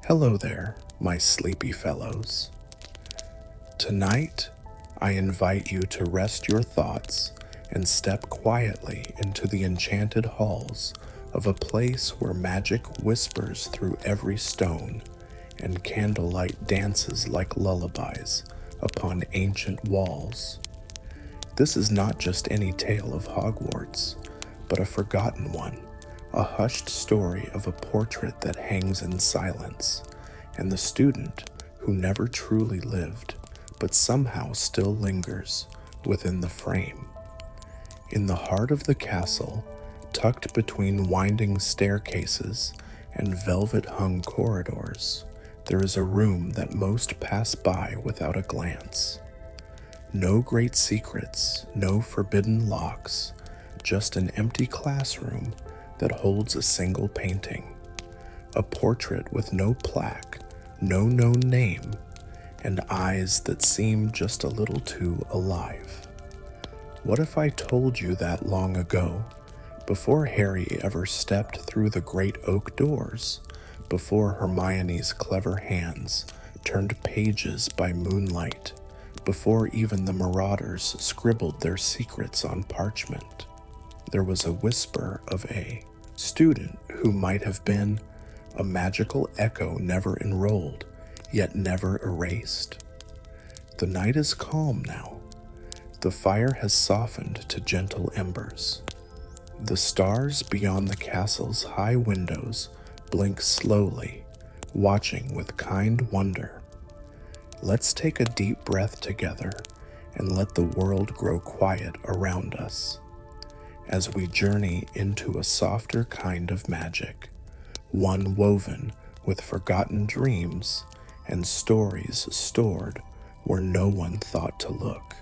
Hello there, my sleepy fellows. Tonight, I invite you to rest your thoughts and step quietly into the enchanted halls of a place where magic whispers through every stone and candlelight dances like lullabies upon ancient walls. This is not just any tale of Hogwarts, but a forgotten one, a hushed story of a portrait that hangs in silence, and the student who never truly lived, but somehow still lingers within the frame. In the heart of the castle, tucked between winding staircases and velvet-hung corridors, there is a room that most pass by without a glance. No great secrets, no forbidden locks, just an empty classroom that holds a single painting. A portrait with no plaque, no known name, and eyes that seem just a little too alive. What if I told you that long ago, before Harry ever stepped through the great oak doors, before Hermione's clever hands turned pages by moonlight, before even the marauders scribbled their secrets on parchment, there was a whisper of a student who might have been a magical echo never enrolled, yet never erased. The night is calm now. The fire has softened to gentle embers. The stars beyond the castle's high windows blink slowly, watching with kind wonder. Let's take a deep breath together and let the world grow quiet around us as we journey into a softer kind of magic, one woven with forgotten dreams and stories stored where no one thought to look.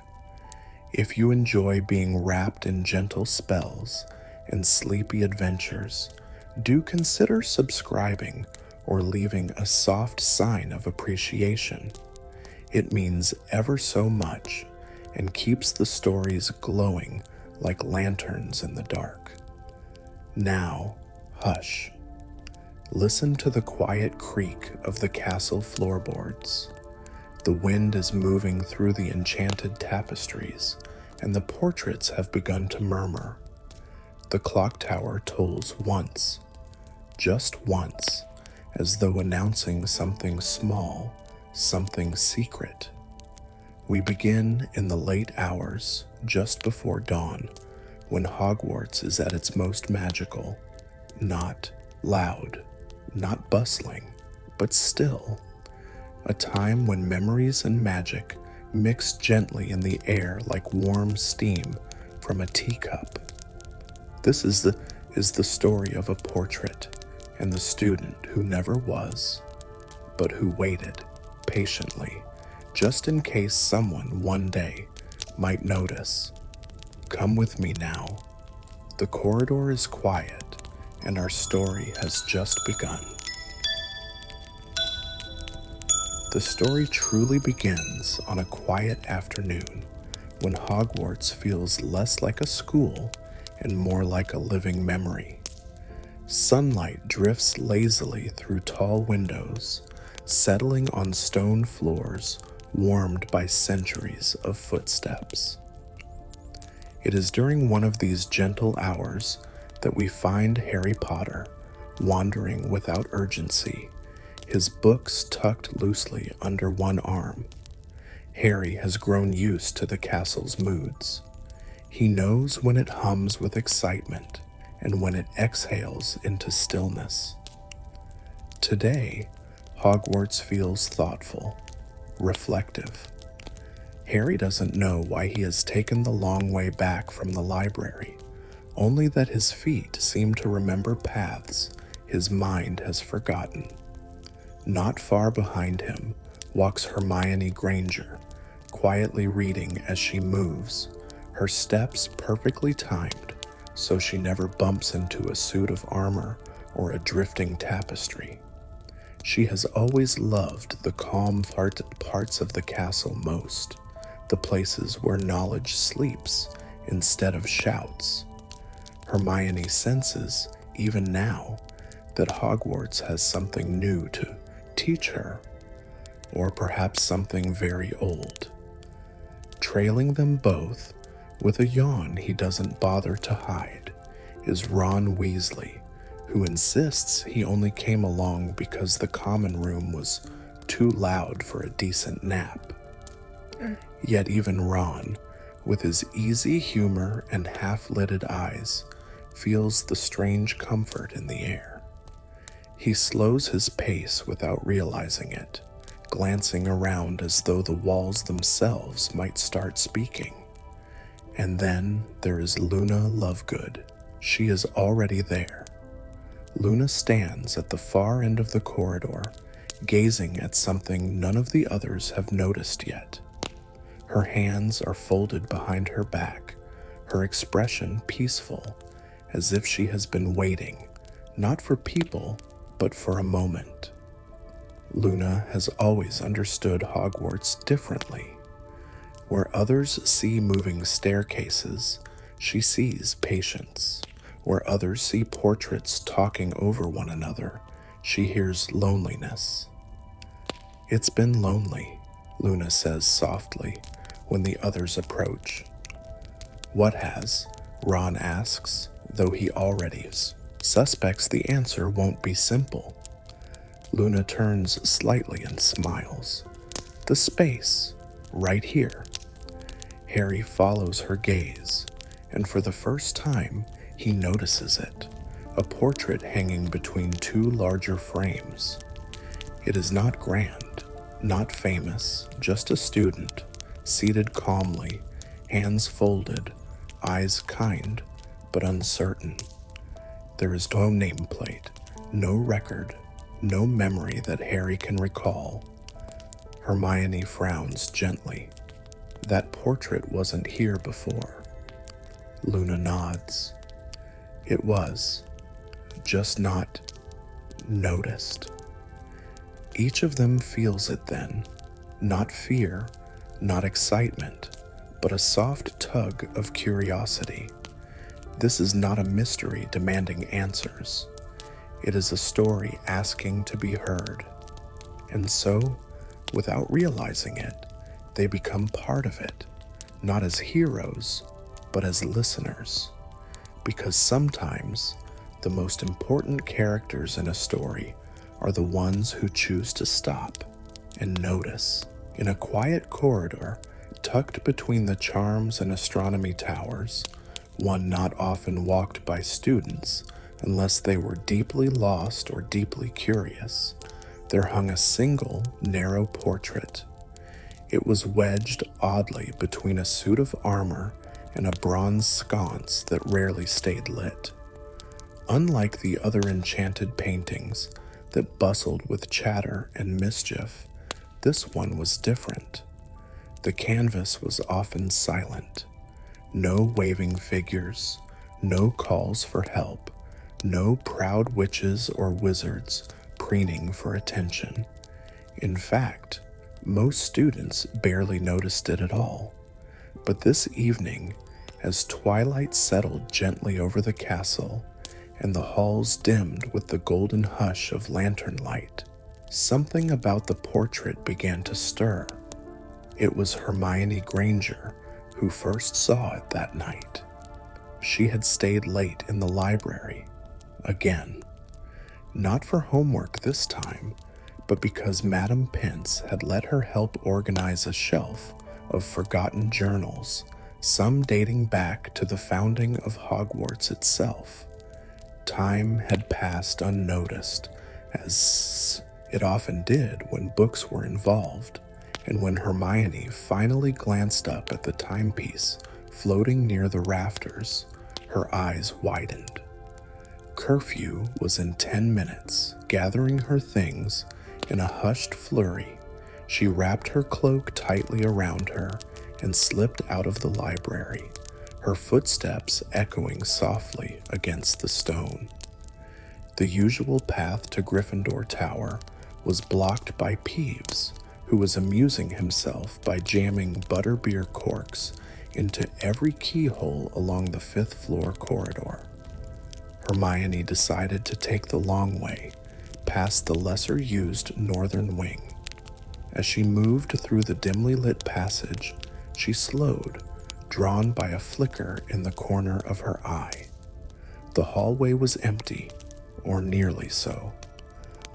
If you enjoy being wrapped in gentle spells and sleepy adventures, do consider subscribing or leaving a soft sign of appreciation. It means ever so much and keeps the stories glowing like lanterns in the dark. Now, hush. Listen to the quiet creak of the castle floorboards. The wind is moving through the enchanted tapestries, and the portraits have begun to murmur. The clock tower tolls once, just once, as though announcing something small, something secret. We begin in the late hours, just before dawn, when Hogwarts is at its most magical, not loud, not bustling, but still. A time when memories and magic mix gently in the air like warm steam from a teacup. This is the story of a portrait and the student who never was, but who waited patiently, just in case someone one day might notice. Come with me now. The corridor is quiet, and our story has just begun. The story truly begins on a quiet afternoon when Hogwarts feels less like a school and more like a living memory. Sunlight drifts lazily through tall windows, settling on stone floors warmed by centuries of footsteps. It is during one of these gentle hours that we find Harry Potter wandering without urgency, his books tucked loosely under one arm. Harry has grown used to the castle's moods. He knows when it hums with excitement and when it exhales into stillness. Today, Hogwarts feels thoughtful, reflective. Harry doesn't know why he has taken the long way back from the library, only that his feet seem to remember paths his mind has forgotten. Not far behind him walks Hermione Granger, quietly reading as she moves, her steps perfectly timed so she never bumps into a suit of armor or a drifting tapestry. She has always loved the calm parts of the castle most, the places where knowledge sleeps instead of shouts. Hermione senses, even now, that Hogwarts has something new to teach her, or perhaps something very old. Trailing them both, with a yawn he doesn't bother to hide, is Ron Weasley, who insists he only came along because the common room was too loud for a decent nap. Yet even Ron, with his easy humor and half-lidded eyes, feels the strange comfort in the air. He slows his pace without realizing it, glancing around as though the walls themselves might start speaking. And then there is Luna Lovegood. She is already there. Luna stands at the far end of the corridor, gazing at something none of the others have noticed yet. Her hands are folded behind her back, her expression peaceful, as if she has been waiting, not for people, but for a moment. Luna has always understood Hogwarts differently. Where others see moving staircases, she sees patience. Where others see portraits talking over one another, she hears loneliness. "It's been lonely," Luna says softly when the others approach. "What has?" Ron asks, though he already suspects the answer won't be simple. Luna turns slightly and smiles. "The space, right here." Harry follows her gaze, and for the first time, he notices it, a portrait hanging between two larger frames. It is not grand, not famous, just a student, seated calmly, hands folded, eyes kind, but uncertain. There is no nameplate, no record, no memory that Harry can recall. Hermione frowns gently. "That portrait wasn't here before." Luna nods. "It was, just not noticed." Each of them feels it then, not fear, not excitement, but a soft tug of curiosity. This is not a mystery demanding answers. It is a story asking to be heard. And so, without realizing it, they become part of it, not as heroes, but as listeners. Because sometimes, the most important characters in a story are the ones who choose to stop and notice. In a quiet corridor, tucked between the charms and astronomy towers, one not often walked by students unless they were deeply lost or deeply curious, there hung a single, narrow portrait. It was wedged oddly between a suit of armor and a bronze sconce that rarely stayed lit. Unlike the other enchanted paintings that bustled with chatter and mischief, this one was different. The canvas was often silent. No waving figures, no calls for help, no proud witches or wizards preening for attention. In fact, most students barely noticed it at all. But this evening, as twilight settled gently over the castle and the halls dimmed with the golden hush of lantern light, something about the portrait began to stir. It was Hermione Granger who first saw it that night. She had stayed late in the library, again. Not for homework this time, but because Madame Pince had let her help organize a shelf of forgotten journals, some dating back to the founding of Hogwarts itself. Time had passed unnoticed, as it often did when books were involved, and when Hermione finally glanced up at the timepiece floating near the rafters, her eyes widened. Curfew was in 10 minutes. Gathering her things in a hushed flurry, she wrapped her cloak tightly around her and slipped out of the library, her footsteps echoing softly against the stone. The usual path to Gryffindor Tower was blocked by Peeves, who was amusing himself by jamming butterbeer corks into every keyhole along the 5th floor corridor. Hermione decided to take the long way, past the lesser-used northern wing. As she moved through the dimly lit passage, she slowed, drawn by a flicker in the corner of her eye. The hallway was empty, or nearly so.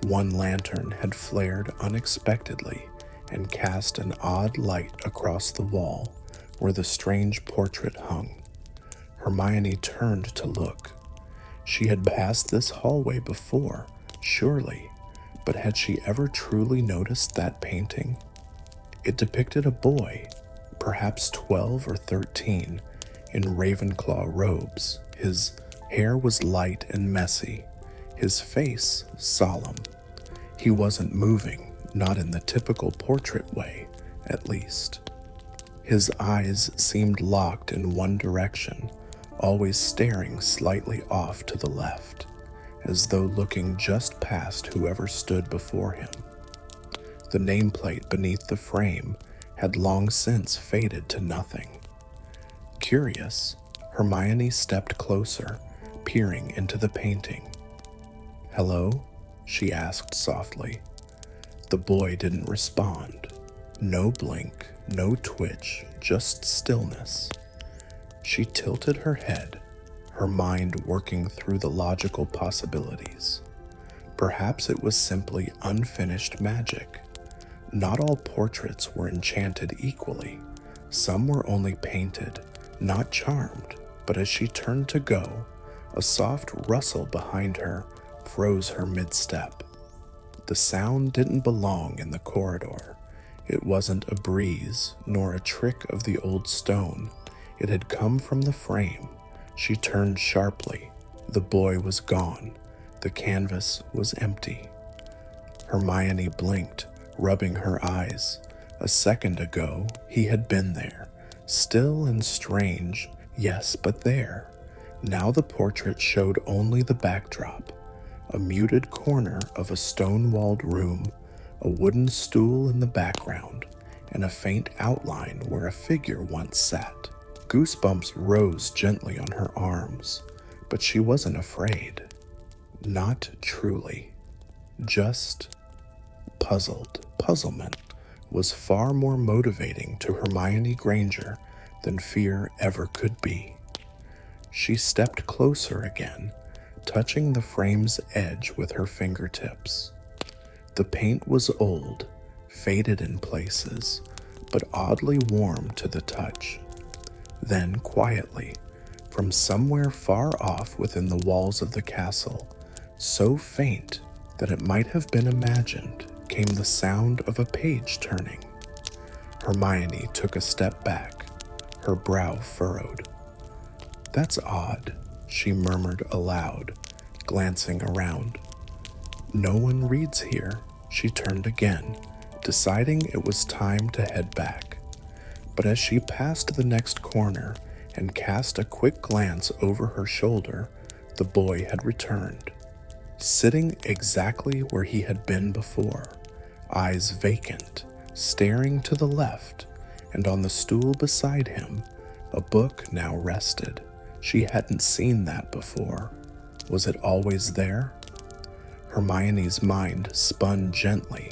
One lantern had flared unexpectedly and cast an odd light across the wall where the strange portrait hung. Hermione turned to look. She had passed this hallway before, surely, but had she ever truly noticed that painting? It depicted a boy, perhaps 12 or 13, in Ravenclaw robes. His hair was light and messy, his face solemn. He wasn't moving, not in the typical portrait way, at least. His eyes seemed locked in one direction, always staring slightly off to the left, as though looking just past whoever stood before him. The nameplate beneath the frame had long since faded to nothing. Curious, Hermione stepped closer, peering into the painting. "Hello?" she asked softly. The boy didn't respond. No blink, no twitch, just stillness. She tilted her head, her mind working through the logical possibilities. Perhaps it was simply unfinished magic. Not all portraits were enchanted equally. Some were only painted, not charmed, but as she turned to go, a soft rustle behind her froze her mid-step. The sound didn't belong in the corridor. It wasn't a breeze, nor a trick of the old stone. It had come from the frame. She turned sharply. The boy was gone. The canvas was empty. Hermione blinked, rubbing her eyes. A second ago, he had been there. Still and strange, yes, but there. Now the portrait showed only the backdrop. A muted corner of a stone-walled room, a wooden stool in the background, and a faint outline where a figure once sat. Goosebumps rose gently on her arms, but she wasn't afraid. Not truly. Just puzzled. Puzzlement was far more motivating to Hermione Granger than fear ever could be. She stepped closer again, touching the frame's edge with her fingertips. The paint was old, faded in places, but oddly warm to the touch. Then, quietly, from somewhere far off within the walls of the castle, so faint that it might have been imagined, came the sound of a page turning. Hermione took a step back, her brow furrowed. "That's odd," she murmured aloud, glancing around. "No one reads here." She turned again, deciding it was time to head back. But as she passed the next corner and cast a quick glance over her shoulder, the boy had returned, sitting exactly where he had been before, eyes vacant, staring to the left, and on the stool beside him, a book now rested. She hadn't seen that before. Was it always there? Hermione's mind spun gently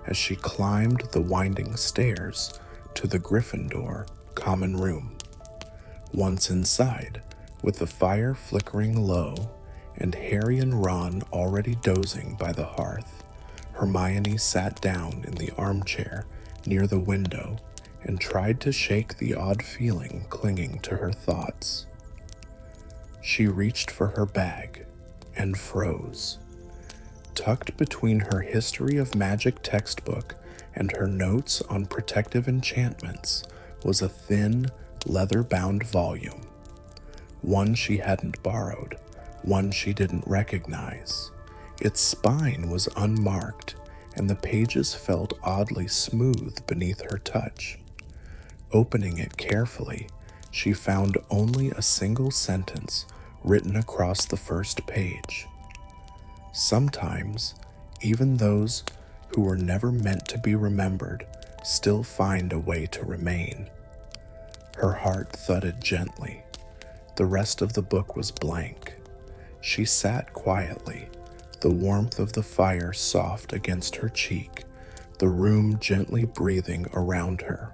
as she climbed the winding stairs to the Gryffindor common room. Once inside, with the fire flickering low and Harry and Ron already dozing by the hearth, Hermione sat down in the armchair near the window and tried to shake the odd feeling clinging to her thoughts. She reached for her bag and froze. Tucked between her History of Magic textbook and her notes on protective enchantments was a thin, leather-bound volume. One she hadn't borrowed, one she didn't recognize. Its spine was unmarked, and the pages felt oddly smooth beneath her touch. Opening it carefully, she found only a single sentence written across the first page. Sometimes, even those who were never meant to be remembered still find a way to remain. Her heart thudded gently. The rest of the book was blank. She sat quietly, the warmth of the fire soft against her cheek, the room gently breathing around her.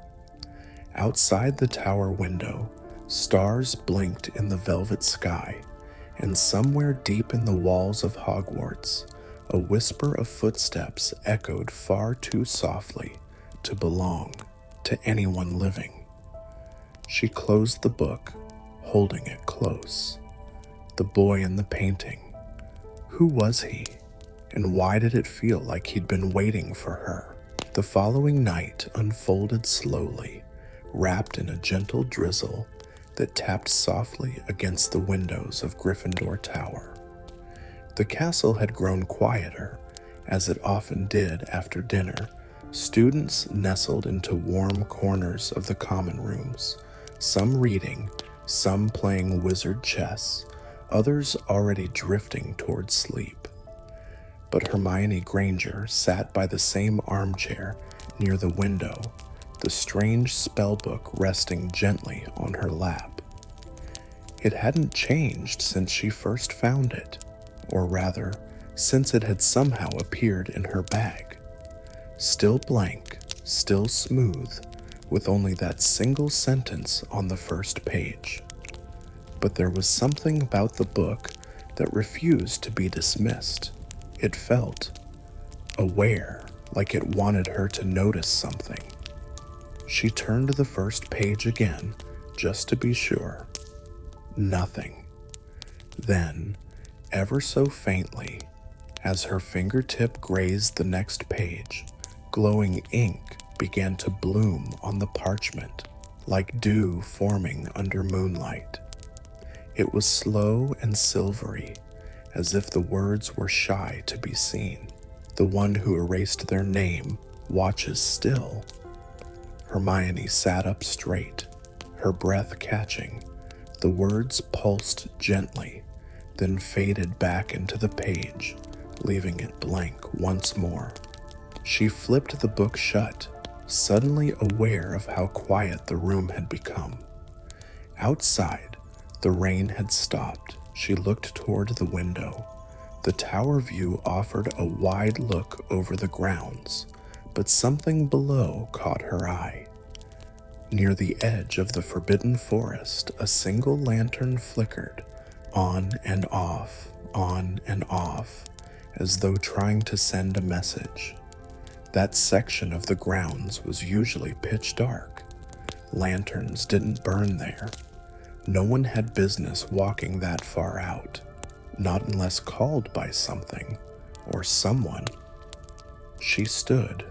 Outside the tower window, stars blinked in the velvet sky, and somewhere deep in the walls of Hogwarts, a whisper of footsteps echoed far too softly to belong to anyone living. She closed the book, holding it close. The boy in the painting. Who was he? And why did it feel like he'd been waiting for her? The following night unfolded slowly, wrapped in a gentle drizzle that tapped softly against the windows of Gryffindor Tower. The castle had grown quieter, as it often did after dinner. Students nestled into warm corners of the common rooms, some reading, some playing wizard chess, others already drifting toward sleep. But Hermione Granger sat by the same armchair near the window, the strange spellbook resting gently on her lap. It hadn't changed since she first found it, or rather, since it had somehow appeared in her bag. Still blank, still smooth, with only that single sentence on the first page. But there was something about the book that refused to be dismissed. It felt aware, like it wanted her to notice something. She turned to the first page again, just to be sure. Nothing. Then, ever so faintly, as her fingertip grazed the next page, glowing ink began to bloom on the parchment, like dew forming under moonlight. It was slow and silvery, as if the words were shy to be seen. The one who erased their name watches still. Hermione sat up straight, her breath catching. The words pulsed gently, then faded back into the page, leaving it blank once more. She flipped the book shut, suddenly aware of how quiet the room had become. Outside, the rain had stopped. She looked toward the window. The tower view offered a wide look over the grounds, but something below caught her eye. Near the edge of the forbidden forest, a single lantern flickered, on and off, as though trying to send a message. That section of the grounds was usually pitch dark. Lanterns didn't burn there. No one had business walking that far out, not unless called by something or someone. She stood,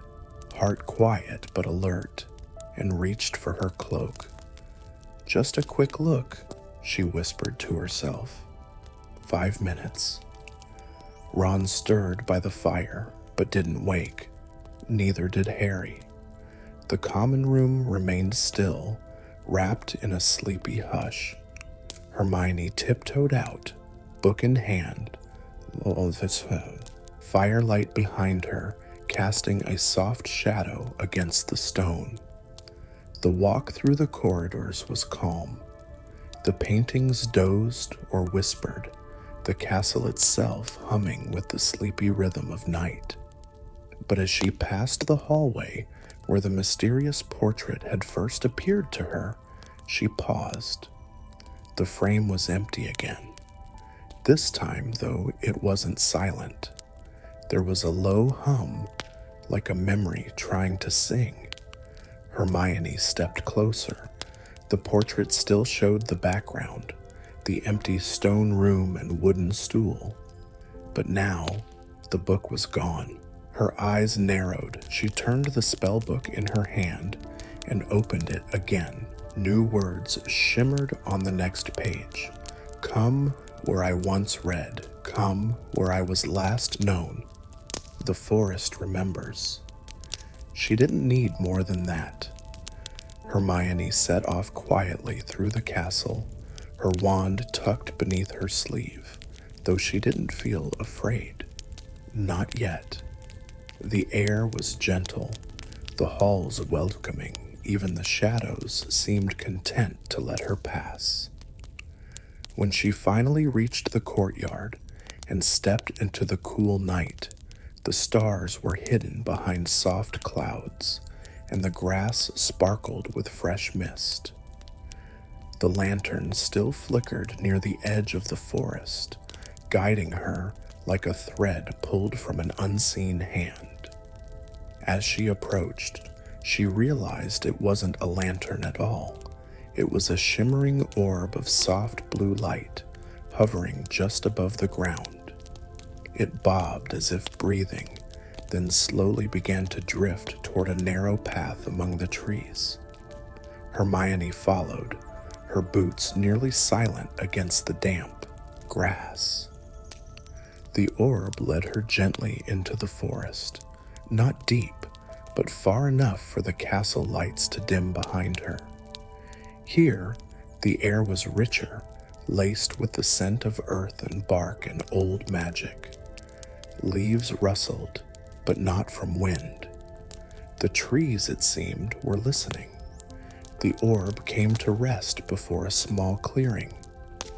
heart quiet but alert, and reached for her cloak. Just a quick look, she whispered to herself. 5 minutes. Ron stirred by the fire, but didn't wake. Neither did Harry. The common room remained still, wrapped in a sleepy hush. Hermione tiptoed out, book in hand, firelight behind her, casting a soft shadow against the stone. The walk through the corridors was calm. The paintings dozed or whispered, the castle itself humming with the sleepy rhythm of night. But as she passed the hallway where the mysterious portrait had first appeared to her, she paused. The frame was empty again. This time, though, it wasn't silent. There was a low hum, like a memory trying to sing. Hermione stepped closer. The portrait still showed the background, the empty stone room and wooden stool. But now, the book was gone. Her eyes narrowed. She turned the spellbook in her hand and opened it again. New words shimmered on the next page. Come where I once read. Come where I was last known. The forest remembers. She didn't need more than that. Hermione set off quietly through the castle, her wand tucked beneath her sleeve, though she didn't feel afraid. Not yet. The air was gentle, the halls welcoming, even the shadows seemed content to let her pass. When she finally reached the courtyard, and stepped into the cool night. The stars were hidden behind soft clouds, and the grass sparkled with fresh mist. The lantern still flickered near the edge of the forest, guiding her like a thread pulled from an unseen hand. As she approached, she realized it wasn't a lantern at all. It was a shimmering orb of soft blue light, hovering just above the ground. It bobbed as if breathing, then slowly began to drift toward a narrow path among the trees. Hermione followed, her boots nearly silent against the damp grass. The orb led her gently into the forest, not deep, but far enough for the castle lights to dim behind her. Here, the air was richer, laced with the scent of earth and bark and old magic. Leaves rustled, but not from wind. The trees, it seemed, were listening. The orb came to rest before a small clearing,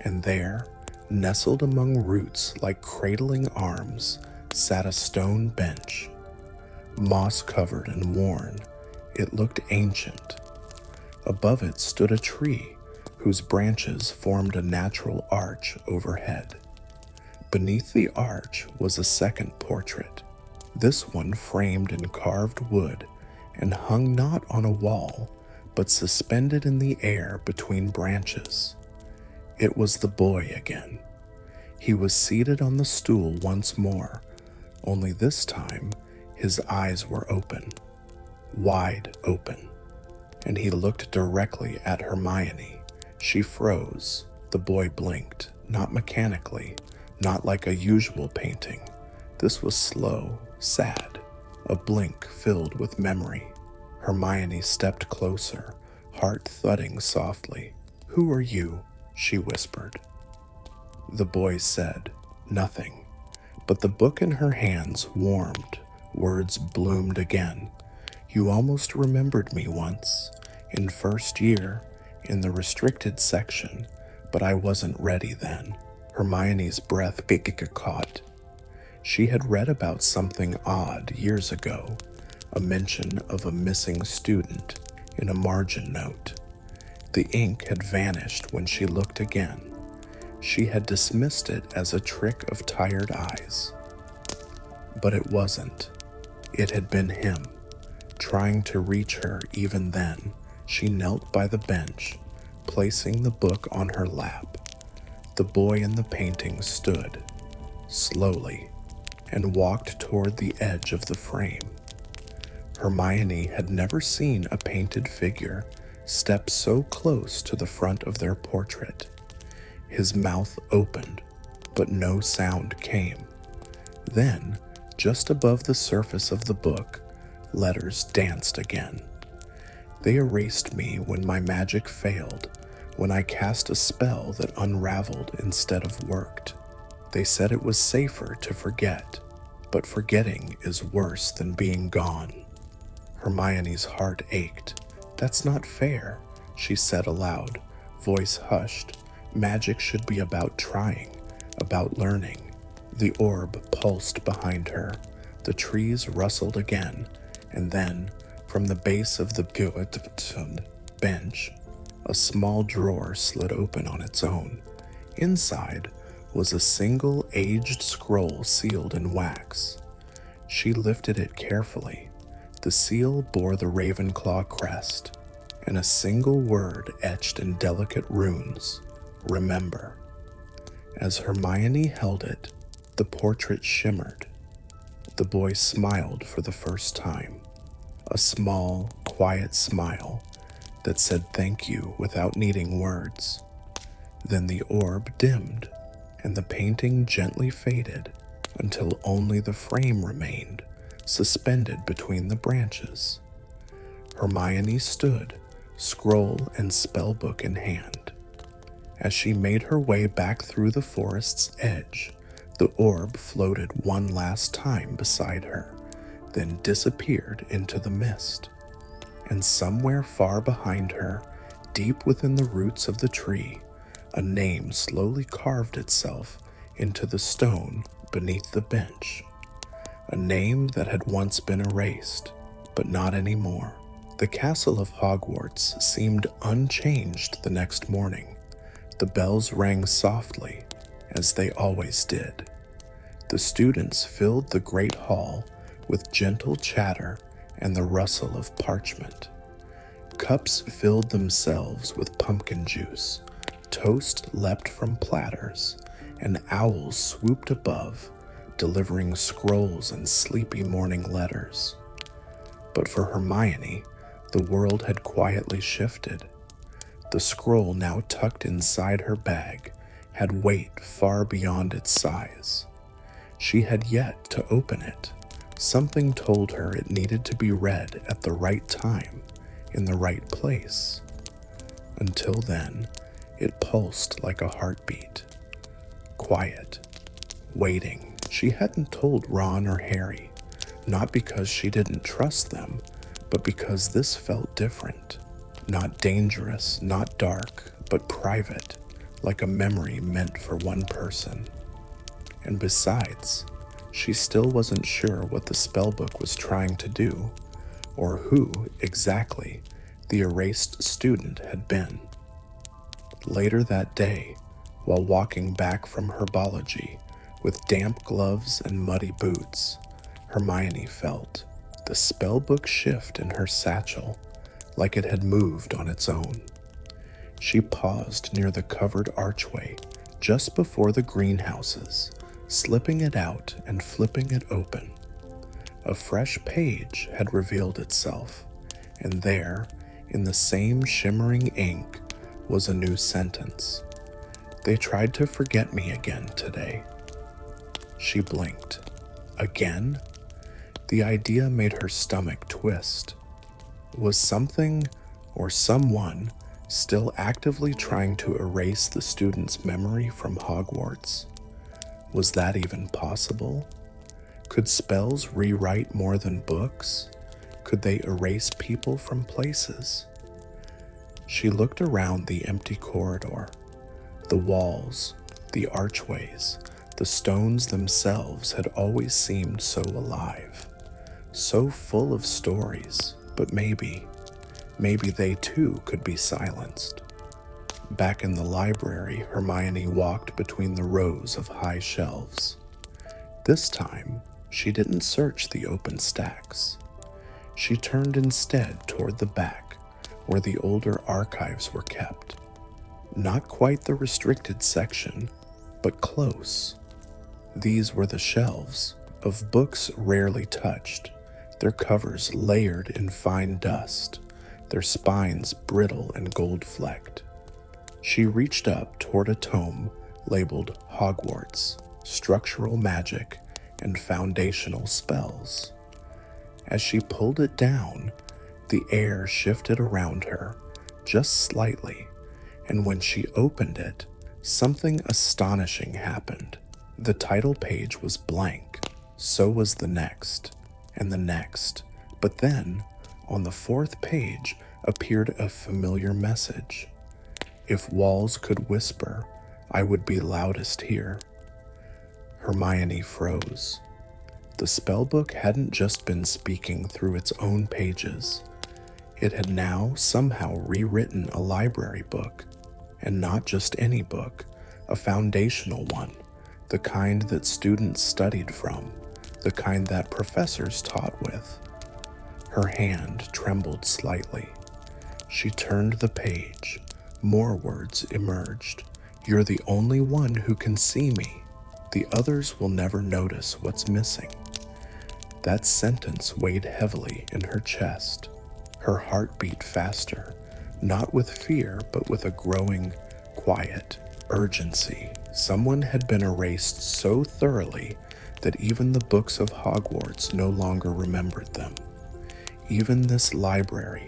and there, nestled among roots like cradling arms, sat a stone bench. Moss-covered and worn, it looked ancient. Above it stood a tree whose branches formed a natural arch overhead. Beneath the arch was a second portrait, this one framed in carved wood and hung not on a wall, but suspended in the air between branches. It was the boy again. He was seated on the stool once more, only this time his eyes were open, wide open, and he looked directly at Hermione. She froze. The boy blinked, not mechanically, not like a usual painting. This was slow, sad, a blink filled with memory. Hermione stepped closer, heart thudding softly. "Who are you?" she whispered. The boy said nothing, but the book in her hands warmed. Words bloomed again. "You almost remembered me once, in first year, in the restricted section, but I wasn't ready then." Hermione's breath caught. She had read about something odd years ago, a mention of a missing student in a margin note. The ink had vanished when she looked again. She had dismissed it as a trick of tired eyes. But it wasn't. It had been him, trying to reach her even then. She knelt by the bench, placing the book on her lap. The boy in the painting stood, slowly, and walked toward the edge of the frame. Hermione had never seen a painted figure step so close to the front of their portrait. His mouth opened, but no sound came. Then, just above the surface of the book, letters danced again. "They erased me when my magic failed, when I cast a spell that unraveled instead of worked. They said it was safer to forget, but forgetting is worse than being gone." Hermione's heart ached. "That's not fair," she said aloud, voice hushed. "Magic should be about trying, about learning." The orb pulsed behind her. The trees rustled again, and then, from the base of the bench, a small drawer slid open on its own. Inside was a single aged scroll sealed in wax. She lifted it carefully. The seal bore the Ravenclaw crest, and a single word etched in delicate runes: "Remember." As Hermione held it, the portrait shimmered. The boy smiled for the first time, a small, quiet smile that said thank you without needing words. Then the orb dimmed, and the painting gently faded until only the frame remained, suspended between the branches. Hermione stood, scroll and spellbook in hand. As she made her way back through the forest's edge, the orb floated one last time beside her, then disappeared into the mist. And somewhere far behind her, deep within the roots of the tree, a name slowly carved itself into the stone beneath the bench, a name that had once been erased, but not anymore. The castle of Hogwarts seemed unchanged the next morning. The bells rang softly, as they always did. The students filled the great hall with gentle chatter and the rustle of parchment. Cups filled themselves with pumpkin juice, toast leapt from platters, and owls swooped above, delivering scrolls and sleepy morning letters. But for Hermione, the world had quietly shifted. The scroll, now tucked inside her bag, had weight far beyond its size. She had yet to open it. Something told her it needed to be read at the right time, in the right place. Until then, it pulsed like a heartbeat. Quiet. Waiting. She hadn't told Ron or Harry, not because she didn't trust them, but because this felt different. Not dangerous, not dark, but private, like a memory meant for one person. And besides, she still wasn't sure what the spellbook was trying to do, or who, exactly, the erased student had been. Later that day, while walking back from herbology with damp gloves and muddy boots, Hermione felt the spellbook shift in her satchel, like it had moved on its own. She paused near the covered archway just before the greenhouses, slipping it out and flipping it open. A fresh page had revealed itself, and there, in the same shimmering ink, was a new sentence. They tried to forget me again today. She blinked. Again? The idea made her stomach twist. Was something or someone still actively trying to erase the student's memory from Hogwarts? Was that even possible? Could spells rewrite more than books? Could they erase people from places? She looked around the empty corridor. The walls, the archways, the stones themselves had always seemed so alive, so full of stories, but maybe they too could be silenced. Back in the library, Hermione walked between the rows of high shelves. This time, she didn't search the open stacks. She turned instead toward the back, where the older archives were kept. Not quite the restricted section, but close. These were the shelves of books rarely touched, their covers layered in fine dust, their spines brittle and gold-flecked. She reached up toward a tome labeled Hogwarts, Structural Magic and Foundational Spells. As she pulled it down, the air shifted around her, just slightly, and when she opened it, something astonishing happened. The title page was blank, so was the next, and the next, but then, on the fourth page, appeared a familiar message. If walls could whisper, I would be loudest here. Hermione froze. The spellbook hadn't just been speaking through its own pages. It had now somehow rewritten a library book, and not just any book, a foundational one, the kind that students studied from, the kind that professors taught with. Her hand trembled slightly. She turned the page. More words emerged. You're the only one who can see me. The others will never notice what's missing. That sentence weighed heavily in her chest. Her heart beat faster, not with fear, but with a growing, quiet urgency. Someone had been erased so thoroughly that even the books of Hogwarts no longer remembered them. Even this library,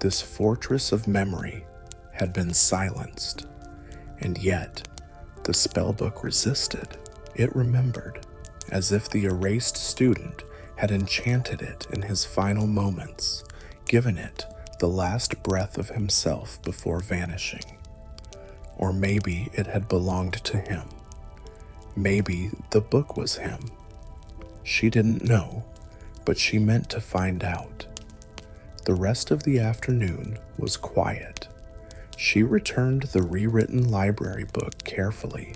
this fortress of memory, had been silenced. And yet, the spellbook resisted. It remembered, as if the erased student had enchanted it in his final moments, given it the last breath of himself before vanishing. Or maybe it had belonged to him. Maybe the book was him. She didn't know, but she meant to find out. The rest of the afternoon was quiet. She returned the rewritten library book carefully,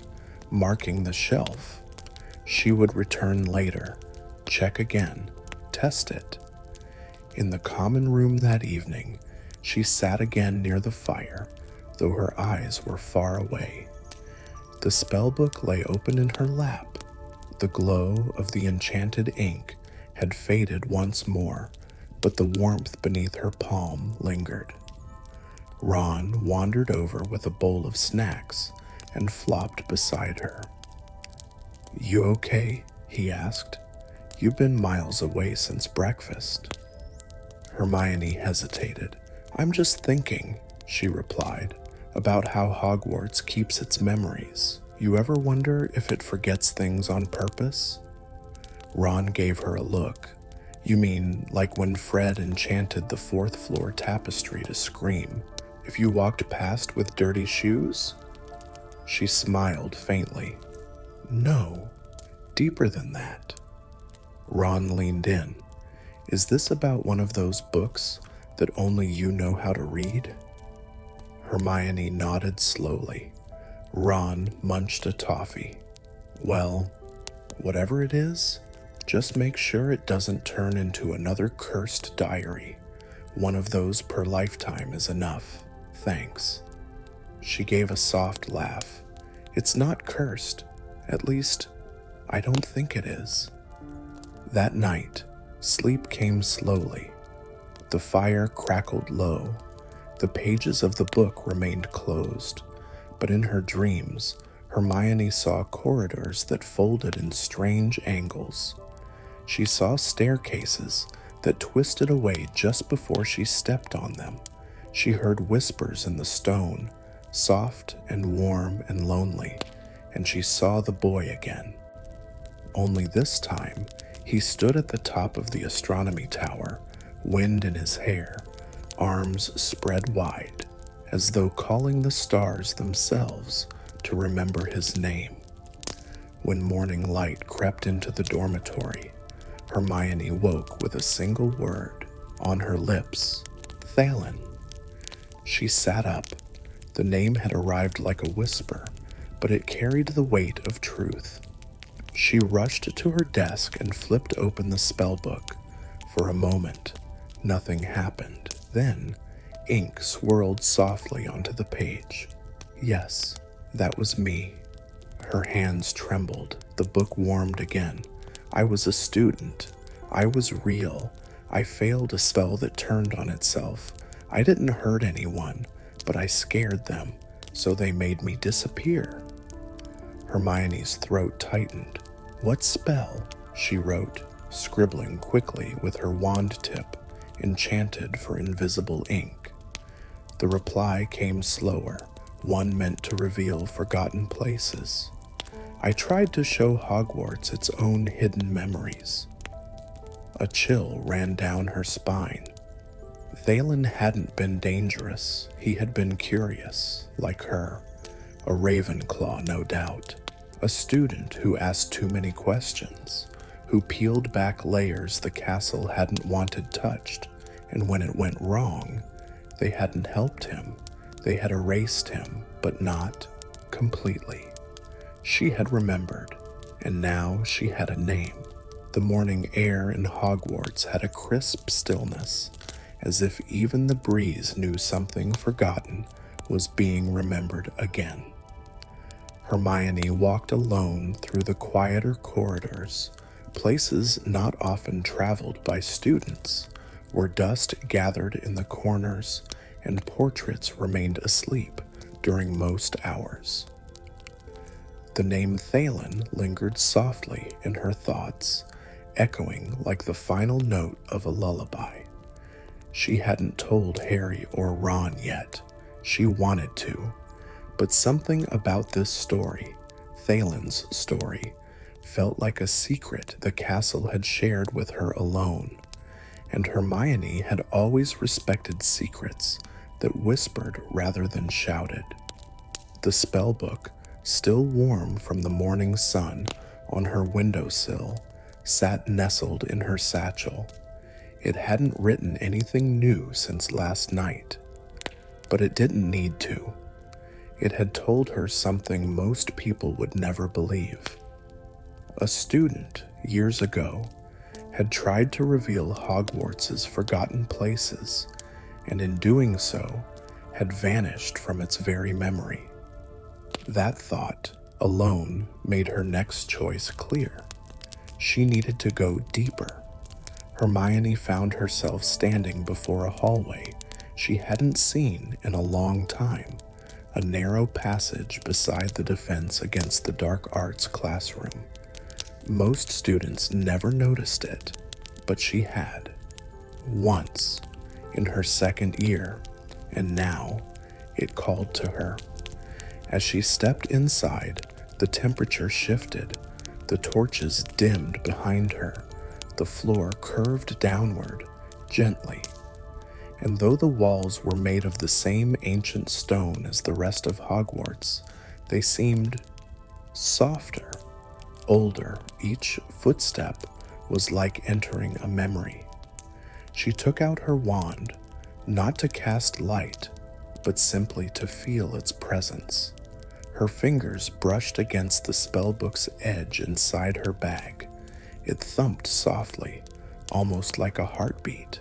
marking the shelf. She would return later, check again, test it. In the common room that evening, she sat again near the fire, though her eyes were far away. The spellbook lay open in her lap. The glow of the enchanted ink had faded once more, but the warmth beneath her palm lingered. Ron wandered over with a bowl of snacks and flopped beside her. "You okay?" he asked. "You've been miles away since breakfast." Hermione hesitated. "I'm just thinking," she replied, "about how Hogwarts keeps its memories. You ever wonder if it forgets things on purpose?" Ron gave her a look. "You mean like when Fred enchanted the fourth floor tapestry to scream if you walked past with dirty shoes?" She smiled faintly. "No, deeper than that." Ron leaned in. "Is this about one of those books that only you know how to read?" Hermione nodded slowly. Ron munched a toffee. "Well, whatever it is, just make sure it doesn't turn into another cursed diary. One of those per lifetime is enough. Thanks." She gave a soft laugh. "It's not cursed. At least, I don't think it is." That night, sleep came slowly. The fire crackled low. The pages of the book remained closed, but in her dreams, Hermione saw corridors that folded in strange angles. She saw staircases that twisted away just before she stepped on them. She heard whispers in the stone, soft and warm and lonely, and she saw the boy again. Only this time, he stood at the top of the astronomy tower, wind in his hair, arms spread wide, as though calling the stars themselves to remember his name. When morning light crept into the dormitory, Hermione woke with a single word on her lips: Thalin. She sat up. The name had arrived like a whisper, but it carried the weight of truth. She rushed to her desk and flipped open the spellbook. For a moment, nothing happened. Then, ink swirled softly onto the page. Yes, that was me. Her hands trembled. The book warmed again. I was a student. I was real. I failed a spell that turned on itself. I didn't hurt anyone, but I scared them, so they made me disappear. Hermione's throat tightened. "What spell?" she wrote, scribbling quickly with her wand tip, enchanted for invisible ink. The reply came slower, one meant to reveal forgotten places. "I tried to show Hogwarts its own hidden memories." A chill ran down her spine. Thalin hadn't been dangerous. He had been curious, like her. A Ravenclaw, no doubt. A student who asked too many questions, who peeled back layers the castle hadn't wanted touched, and when it went wrong, they hadn't helped him. They had erased him, but not completely. She had remembered, and now she had a name. The morning air in Hogwarts had a crisp stillness, as if even the breeze knew something forgotten was being remembered again. Hermione walked alone through the quieter corridors, places not often traveled by students, where dust gathered in the corners and portraits remained asleep during most hours. The name Thalin lingered softly in her thoughts, echoing like the final note of a lullaby. She hadn't told Harry or Ron yet. She wanted to. But something about this story, Thalin's story, felt like a secret the castle had shared with her alone. And Hermione had always respected secrets that whispered rather than shouted. The spellbook still warm from the morning sun on her windowsill, sat nestled in her satchel. It hadn't written anything new since last night, but it didn't need to. It had told her something most people would never believe. A student, years ago, had tried to reveal Hogwarts' forgotten places, and in doing so, had vanished from its very memory. That thought alone made her next choice clear. She needed to go deeper. Hermione found herself standing before a hallway she hadn't seen in a long time, a narrow passage beside the defense against the dark arts classroom. Most students never noticed it, but she had. Once, in her second year, and now it called to her. As she stepped inside, the temperature shifted, the torches dimmed behind her, the floor curved downward, gently. And though the walls were made of the same ancient stone as the rest of Hogwarts, they seemed softer, older. Each footstep was like entering a memory. She took out her wand, not to cast light, but simply to feel its presence. Her fingers brushed against the spellbook's edge inside her bag. It thumped softly, almost like a heartbeat.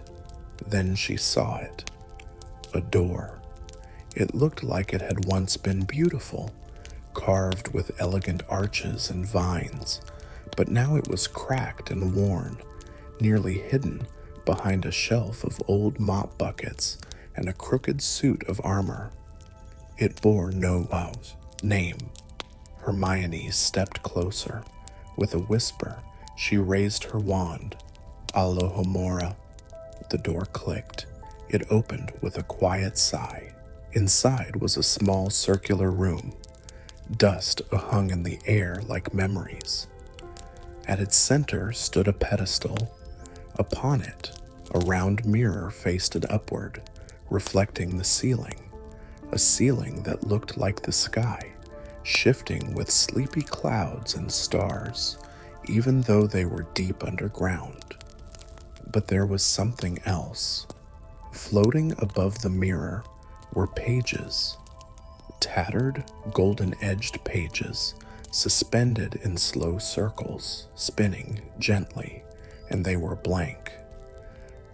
Then she saw it. A door. It looked like it had once been beautiful, carved with elegant arches and vines, but now it was cracked and worn, nearly hidden behind a shelf of old mop buckets and a crooked suit of armor. It bore no name. Hermione stepped closer. With a whisper, she raised her wand. Alohomora. The door clicked. It opened with a quiet sigh. Inside was a small circular room. Dust hung in the air like memories. At its center stood a pedestal. Upon it, a round mirror faced it upward, reflecting the ceiling, a ceiling that looked like the sky, shifting with sleepy clouds and stars, even though they were deep underground. But there was something else. Floating above the mirror were pages, tattered, golden-edged pages, suspended in slow circles, spinning gently, and they were blank.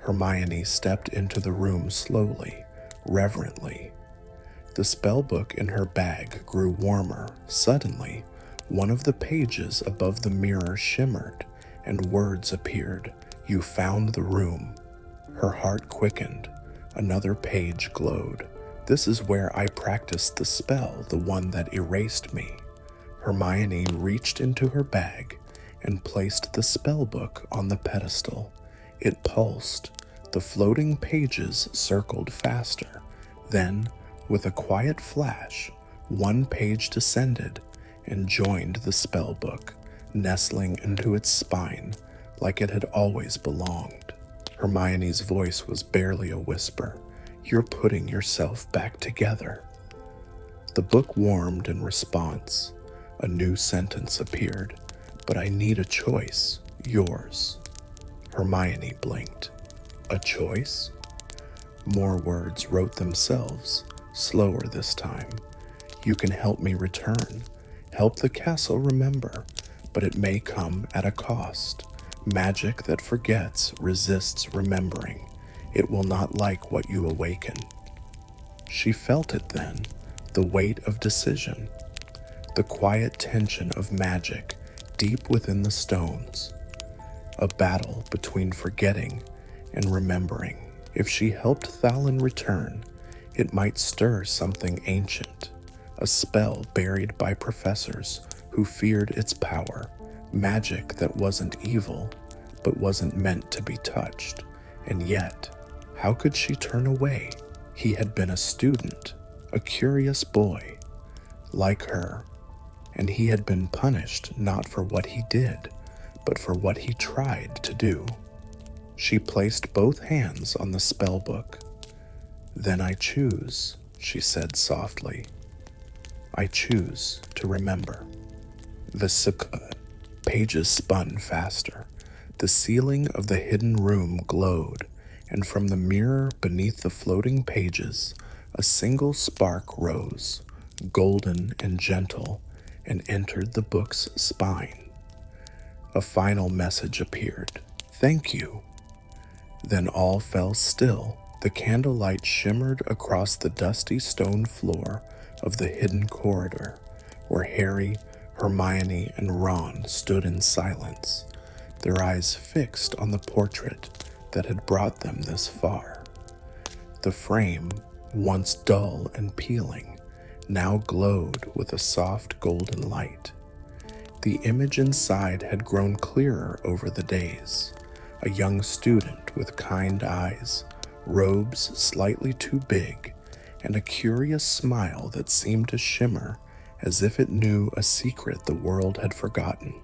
Hermione stepped into the room slowly, reverently. The spellbook in her bag grew warmer. Suddenly, one of the pages above the mirror shimmered, and words appeared. "You found the room." Her heart quickened. Another page glowed. "This is where I practiced the spell, the one that erased me." Hermione reached into her bag and placed the spellbook on the pedestal. It pulsed. The floating pages circled faster. Then, with a quiet flash, one page descended and joined the spellbook, nestling into its spine like it had always belonged. Hermione's voice was barely a whisper. "You're putting yourself back together." The book warmed in response. A new sentence appeared. "But I need a choice. Yours." Hermione blinked. "A choice?" More words wrote themselves, slower this time. "You can help me return. Help the castle remember, but it may come at a cost. Magic that forgets resists remembering. It will not like what you awaken." She felt it then, the weight of decision, the quiet tension of magic deep within the stones. A battle between forgetting and remembering. If she helped Thalin return, it might stir something ancient, a spell buried by professors who feared its power, magic that wasn't evil, but wasn't meant to be touched. And yet, how could she turn away? He had been a student, a curious boy, like her, and he had been punished not for what he did, but for what he tried to do. She placed both hands on the spellbook. "Then I choose," she said softly. "I choose to to remember. Pages spun faster. The ceiling of the hidden room glowed, and from the mirror beneath the floating pages, a single spark rose, golden and gentle, and entered the book's spine. A final message appeared. "Thank you." Then all fell still. The candlelight shimmered across the dusty stone floor of the hidden corridor, where Harry, Hermione, and Ron stood in silence, their eyes fixed on the portrait that had brought them this far. The frame, once dull and peeling, now glowed with a soft golden light. The image inside had grown clearer over the days. A young student with kind eyes, robes slightly too big, and a curious smile that seemed to shimmer as if it knew a secret the world had forgotten.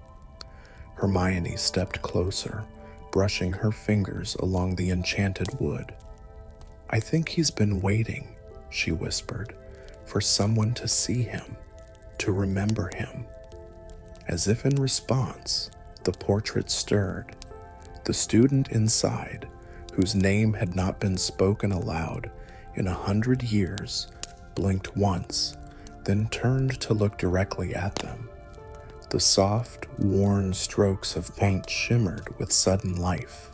Hermione stepped closer, brushing her fingers along the enchanted wood. "I think he's been waiting," she whispered, "for someone to see him, to remember him." As if in response, the portrait stirred. The student inside, whose name had not been spoken aloud in 100 years, blinked once, then turned to look directly at them. The soft, worn strokes of paint shimmered with sudden life,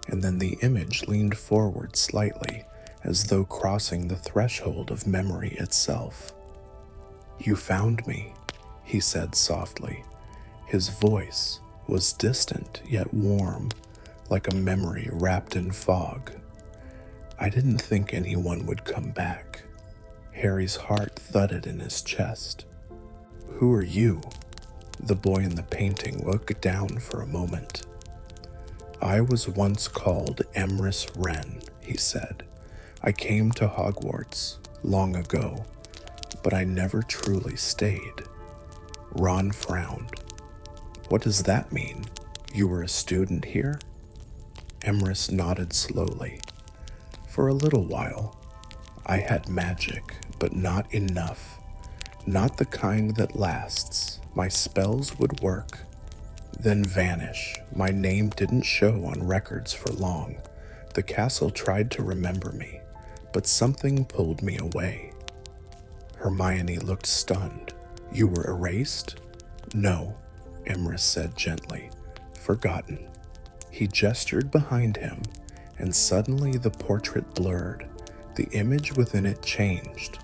and then the image leaned forward slightly, as though crossing the threshold of memory itself. "You found me," he said softly. His voice was distant yet warm, like a memory wrapped in fog. "I didn't think anyone would come back." Harry's heart thudded in his chest. "Who are you?" The boy in the painting looked down for a moment. "I was once called Emrys Wren," he said. "I came to Hogwarts long ago, but I never truly stayed." Ron frowned. "What does that mean? You were a student here?" Emrys nodded slowly. "For a little while. I had magic, but not enough. Not the kind that lasts. My spells would work, then vanish. My name didn't show on records for long. The castle tried to remember me, but something pulled me away." Hermione looked stunned. "You were erased?" "No," Emrys said gently. "Forgotten." He gestured behind him, and suddenly the portrait blurred. The image within it changed.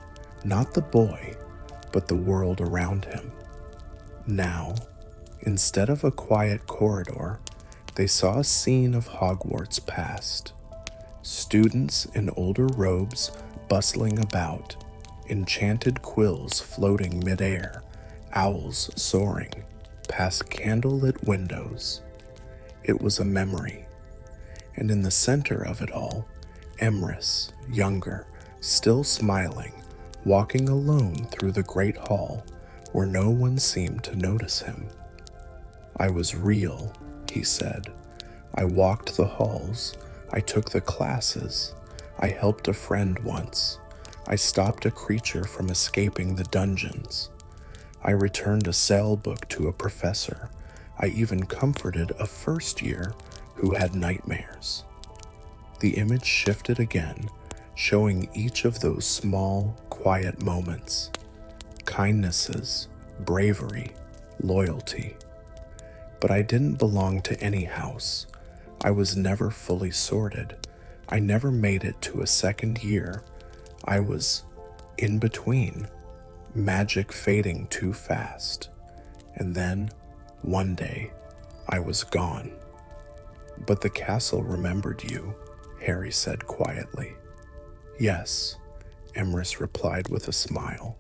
Not the boy, but the world around him. Now, instead of a quiet corridor, they saw a scene of Hogwarts past. Students in older robes bustling about, enchanted quills floating midair, owls soaring past candlelit windows. It was a memory, and in the center of it all, Emrys, younger, still smiling, walking alone through the great hall where no one seemed to notice him. "I was real," he said. "I walked the halls. I took the classes. I helped a friend once. I stopped a creature from escaping the dungeons. I returned a cell book to a professor. I even comforted a first year who had nightmares." The image shifted again, showing each of those small, quiet moments. Kindnesses, bravery, loyalty. "But I didn't belong to any house. I was never fully sorted. I never made it to a second year. I was in between, magic fading too fast. And then, one day, I was gone." "But the castle remembered you," Harry said quietly. "Yes," Emrys replied with a smile.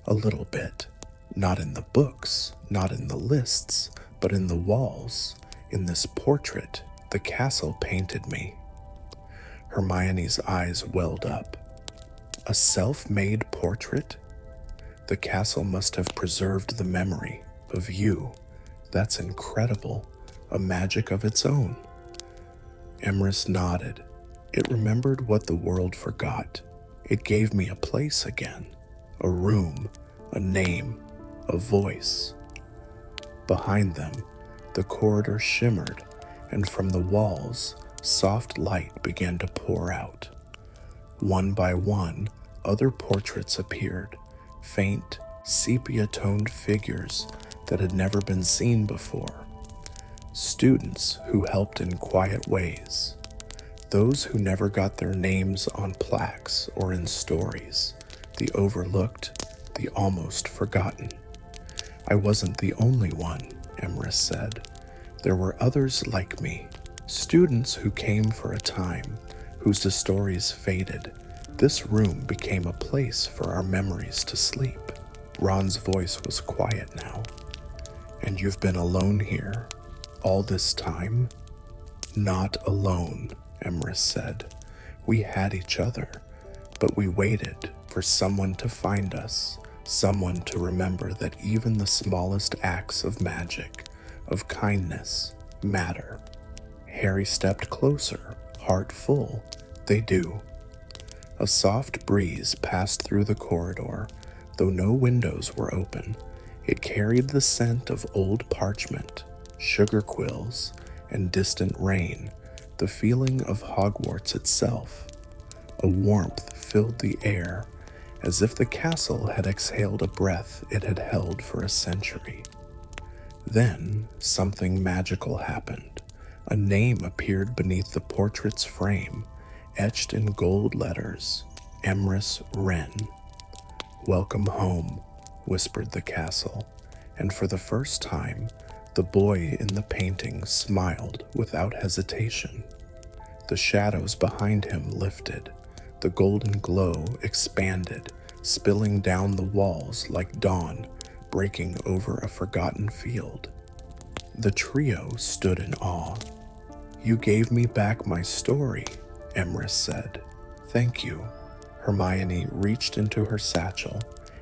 "A little bit. Not in the books, not in the lists, but in the walls, in this portrait the castle painted me." Hermione's eyes welled up. "A self-made portrait? The castle must have preserved the memory of you. That's incredible. A magic of its own." Emrys nodded. "It remembered what the world forgot. It gave me a place again, a room, a name. a voice. Behind them, the corridor shimmered, and from the walls, soft light began to pour out. One by one, other portraits appeared, faint, sepia-toned figures that had never been seen before. Students who helped in quiet ways. Those who never got their names on plaques or in stories, the overlooked, the almost forgotten. I wasn't the only one, Emrys said. There were others like me, students who came for a time, whose stories faded. This room became a place for our memories to sleep. Ron's voice was quiet now. And you've been alone here all this time? Not alone, Emrys said. We had each other, but we waited for someone to find us, someone to remember that even the smallest acts of magic, of kindness, matter. Harry stepped closer, heart full. They do. A soft breeze passed through the corridor, though no windows were open. It carried the scent of old parchment, sugar quills, and distant rain, the feeling of Hogwarts itself. A warmth filled the air, as if the castle had exhaled a breath it had held for a century. Then something magical happened. A name appeared beneath the portrait's frame, etched in gold letters, Emrys Wren. Welcome home, whispered the castle, and for the first time, the boy in the painting smiled without hesitation. The shadows behind him lifted, the golden glow expanded, spilling down the walls like dawn, breaking over a forgotten field. The trio stood in awe. You gave me back my story, Emrys said. Thank you. Hermione reached into her satchel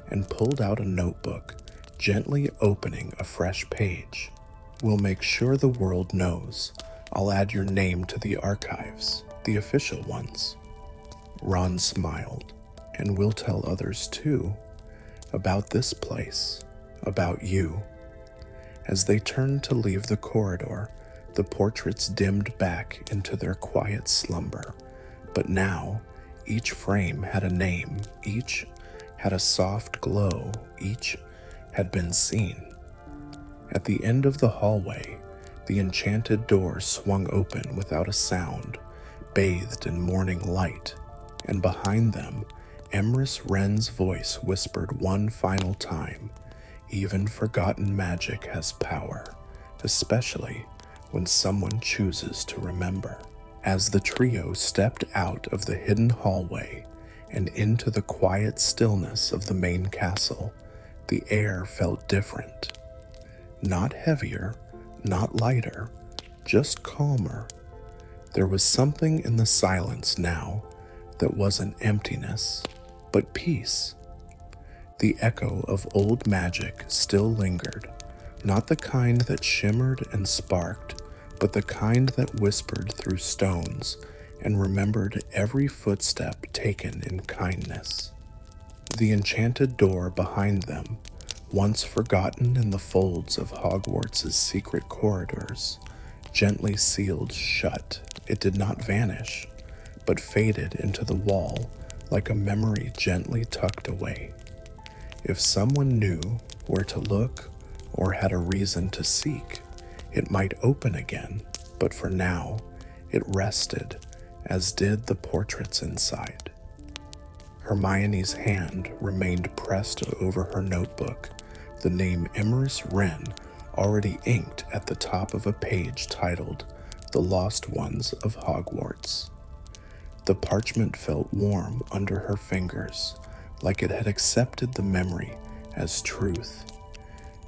and pulled out a notebook, gently opening a fresh page. We'll make sure the world knows. I'll add your name to the archives, the official ones. Ron smiled. And we'll tell others too, about this place, about you. As they turned to leave the corridor, the portraits dimmed back into their quiet slumber. But now, each frame had a name, each had a soft glow, each had been seen. At the end of the hallway, the enchanted door swung open without a sound, bathed in morning light, and behind them, Emrys Wren's voice whispered one final time, even forgotten magic has power, especially when someone chooses to remember. As the trio stepped out of the hidden hallway and into the quiet stillness of the main castle, the air felt different. Not heavier, not lighter, just calmer. There was something in the silence now that wasn't emptiness, but peace. The echo of old magic still lingered, not the kind that shimmered and sparked, but the kind that whispered through stones and remembered every footstep taken in kindness. The enchanted door behind them, once forgotten in the folds of Hogwarts' secret corridors, gently sealed shut. It did not vanish, but faded into the wall like a memory gently tucked away. If someone knew where to look or had a reason to seek, it might open again, but for now, it rested, as did the portraits inside. Hermione's hand remained pressed over her notebook, the name Emrys Wren already inked at the top of a page titled The Lost Ones of Hogwarts. The parchment felt warm under her fingers, like it had accepted the memory as truth.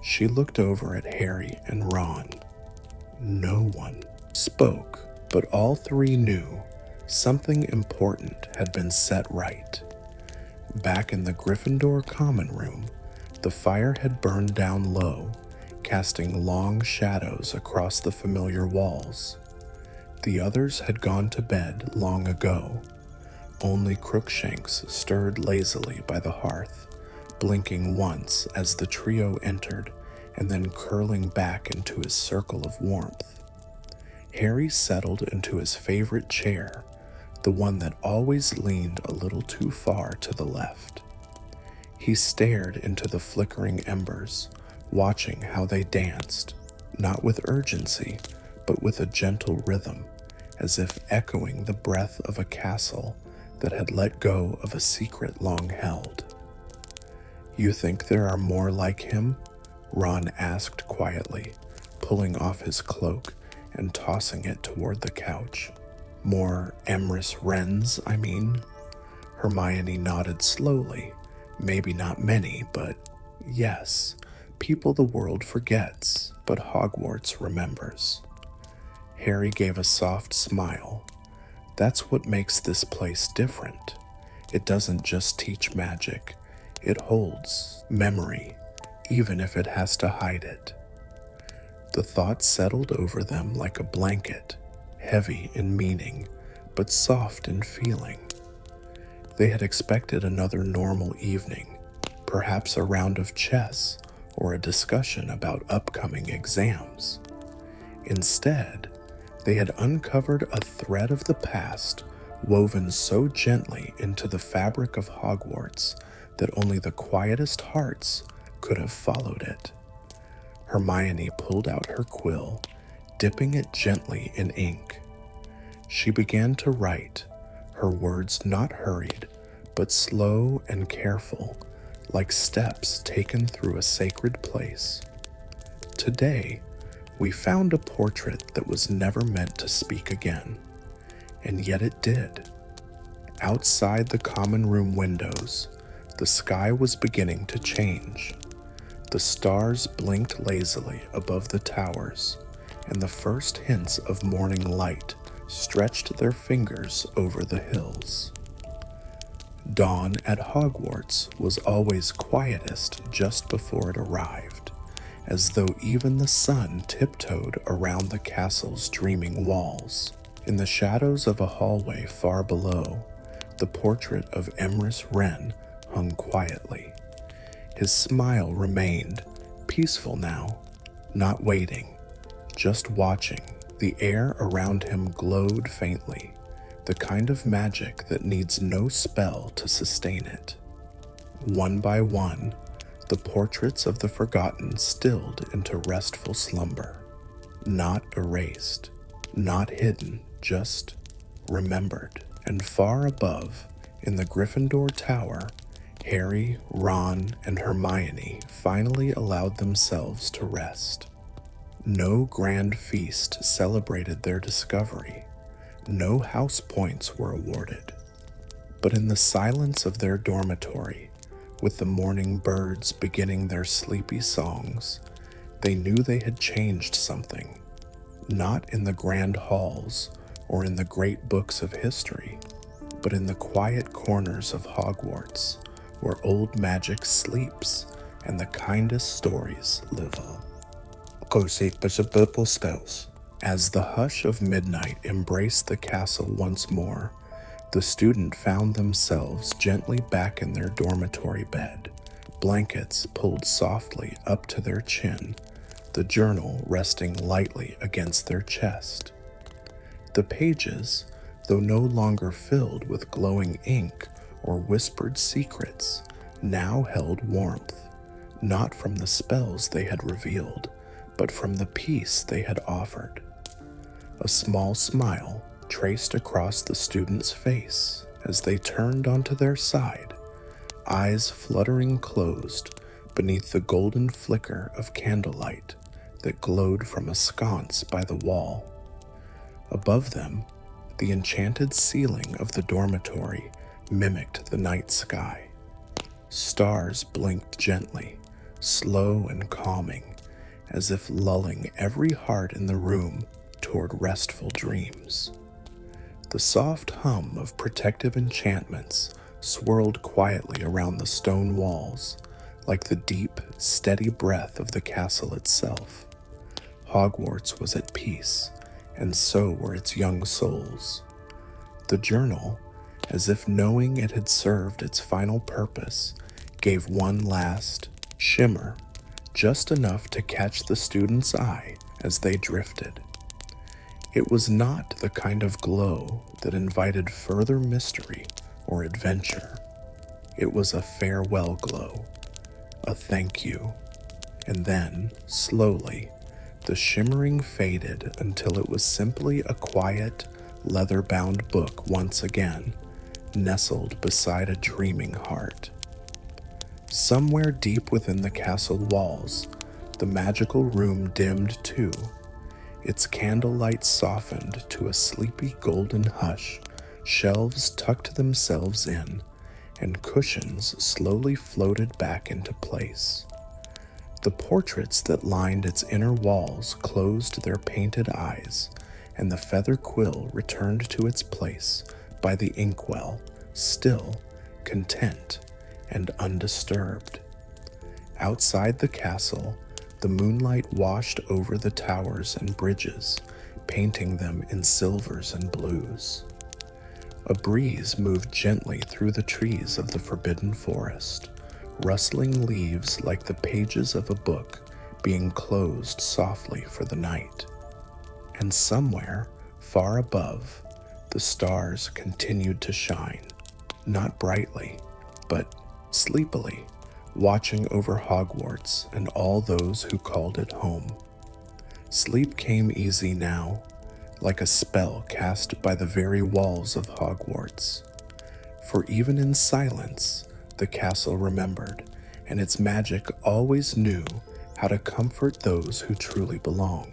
She looked over at Harry and Ron. No one spoke, but all three knew something important had been set right. Back in the Gryffindor common room, the fire had burned down low, casting long shadows across the familiar walls. The others had gone to bed long ago. Only Crookshanks stirred lazily by the hearth, blinking once as the trio entered and then curling back into his circle of warmth. Harry settled into his favorite chair, the one that always leaned a little too far to the left. He stared into the flickering embers, watching how they danced, not with urgency, but with a gentle rhythm, as if echoing the breath of a castle that had let go of a secret long held. "You think there are more like him?" Ron asked quietly, pulling off his cloak and tossing it toward the couch. "More Emrys Wrens, I mean?" Hermione nodded slowly. "Maybe not many, but yes, people the world forgets, but Hogwarts remembers." Harry gave a soft smile. "That's what makes this place different. It doesn't just teach magic, it holds memory, even if it has to hide it." The thought settled over them like a blanket, heavy in meaning, but soft in feeling. They had expected another normal evening, perhaps a round of chess or a discussion about upcoming exams. Instead, they had uncovered a thread of the past woven so gently into the fabric of Hogwarts that only the quietest hearts could have followed it. Hermione pulled out her quill, dipping it gently in ink. She began to write, her words not hurried, but slow and careful, like steps taken through a sacred place. "Today, we found a portrait that was never meant to speak again, and yet it did." Outside the common room windows, the sky was beginning to change. The stars blinked lazily above the towers, and the first hints of morning light stretched their fingers over the hills. Dawn at Hogwarts was always quietest just before it arrived, as though even the sun tiptoed around the castle's dreaming walls. In the shadows of a hallway far below, the portrait of Emrys Wren hung quietly. His smile remained, peaceful now, not waiting, just watching. The air around him glowed faintly, the kind of magic that needs no spell to sustain it. One by one, the portraits of the forgotten stilled into restful slumber, not erased, not hidden, just remembered. And far above, in the Gryffindor Tower, Harry, Ron, and Hermione finally allowed themselves to rest. No grand feast celebrated their discovery. No house points were awarded. But in the silence of their dormitory, with the morning birds beginning their sleepy songs, they knew they had changed something. Not in the grand halls or in the great books of history, but in the quiet corners of Hogwarts, where old magic sleeps and the kindest stories live on. Purple spells. As the hush of midnight embraced the castle once more, the student found themselves gently back in their dormitory bed, blankets pulled softly up to their chin, the journal resting lightly against their chest. The pages, though no longer filled with glowing ink or whispered secrets, now held warmth, not from the spells they had revealed, but from the peace they had offered. A small smile traced across the student's face as they turned onto their side, eyes fluttering closed beneath the golden flicker of candlelight that glowed from a sconce by the wall. Above them, the enchanted ceiling of the dormitory mimicked the night sky. Stars blinked gently, slow and calming, as if lulling every heart in the room toward restful dreams. The soft hum of protective enchantments swirled quietly around the stone walls, like the deep, steady breath of the castle itself. Hogwarts was at peace, and so were its young souls. The journal, as if knowing it had served its final purpose, gave one last shimmer, just enough to catch the student's eye as they drifted. It was not the kind of glow that invited further mystery or adventure. It was a farewell glow, a thank you, and then, slowly, the shimmering faded until it was simply a quiet, leather-bound book once again, nestled beside a dreaming heart. Somewhere deep within the castle walls, the magical room dimmed too. Its candlelight softened to a sleepy golden hush, shelves tucked themselves in, and cushions slowly floated back into place. The portraits that lined its inner walls closed their painted eyes, and the feather quill returned to its place by the inkwell, still, content, and undisturbed. Outside the castle, the moonlight washed over the towers and bridges, painting them in silvers and blues. A breeze moved gently through the trees of the forbidden forest, rustling leaves like the pages of a book being closed softly for the night. And somewhere, far above, the stars continued to shine, not brightly, but sleepily, watching over Hogwarts and all those who called it home. Sleep came easy now, like a spell cast by the very walls of Hogwarts. For even in silence, the castle remembered, and its magic always knew how to comfort those who truly belonged.